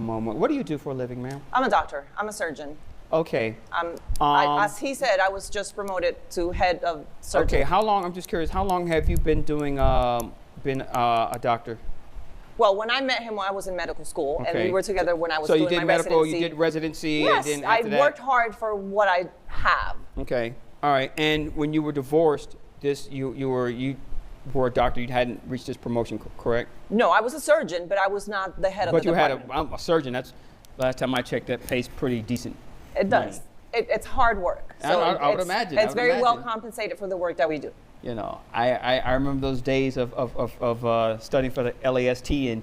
moment. What do you do for a living, ma'am? I'm a doctor. I'm a surgeon. Okay. As he said, I was just promoted to head of surgery. Okay, how long, I'm just curious, how long have you been doing, a doctor? Well, when I met him, I was in medical school, and we were together when I was doing my residency. So you did medical, you did residency, yes, and then after that? worked hard for what I have. Okay, all right, and when you were divorced, you were a doctor, you hadn't reached this promotion, correct? No, I was a surgeon, but I was not the head of the department. But you had a surgeon, that's, last time I checked, that pays pretty decent. It does. It's hard work. So I would imagine. It's very well compensated for the work that we do. You know, I remember those days of studying for the LAST and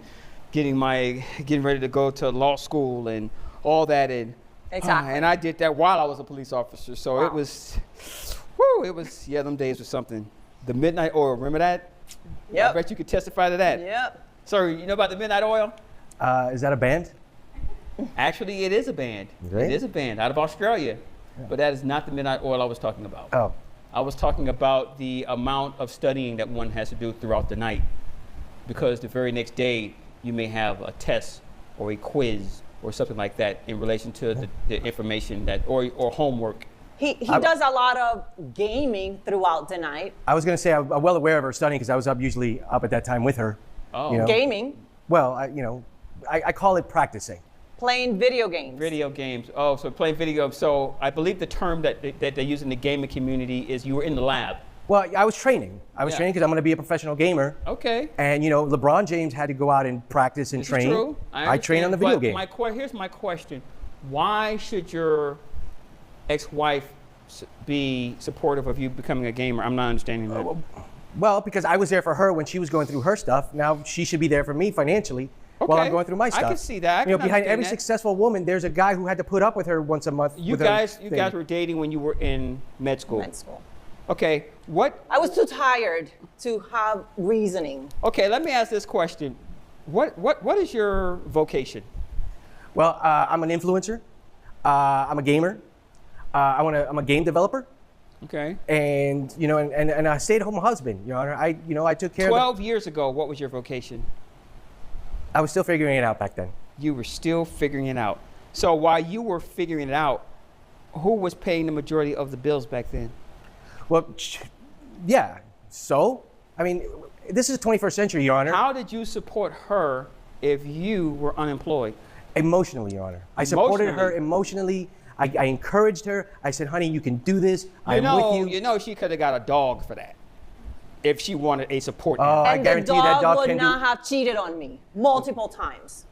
getting ready to go to law school and all that, and exactly. And I did that while I was a police officer, so wow. it was them days were something. The midnight oil, remember that? Yep. I bet you could testify to that. Yep. Sir, you know about the midnight oil? Is that a band? Actually, it is a band. Really? It is a band out of Australia, but that is not the midnight oil I was talking about. Oh. I was talking about the amount of studying that one has to do throughout the night, because the very next day you may have a test or a quiz or something like that in relation to the information that or homework. He does a lot of gaming throughout the night. I was going to say I'm well aware of her studying because I was usually up at that time with her. Oh. You know? Gaming? Well, I call it practicing. Playing video games. Video games. Oh, so playing video games. So I believe the term that they use in the gaming community is you were in the lab. Well, I was training. I was training because I'm going to be a professional gamer. Okay. And LeBron James had to go out and practice and train. Is true. I train on the video game. Here's my question: why should your ex-wife be supportive of you becoming a gamer? I'm not understanding that. Well, because I was there for her when she was going through her stuff. Now she should be there for me financially. Okay. While I'm going through my stuff. I can see that. Behind every successful woman, there's a guy who had to put up with her once a month. You guys were dating when you were in med school. Med school. Okay. What? I was too tired to have reasoning. Okay. Let me ask this question. What is your vocation? Well, I'm an influencer. I'm a gamer. I'm a game developer. Okay. And and a stay-at-home husband, Your Honor. I took care. 12 years ago, what was your vocation? I was still figuring it out back then. You were still figuring it out. So while you were figuring it out, who was paying the majority of the bills back then? Well, yeah. So, I mean, this is the 21st century, Your Honor. How did you support her if you were unemployed? Emotionally, Your Honor. I supported her emotionally. I encouraged her. I said, honey, you can do this. I'm with you. You know, she could have got a dog for that if she wanted a support. I And guarantee the dog that dog would not have cheated on me multiple times.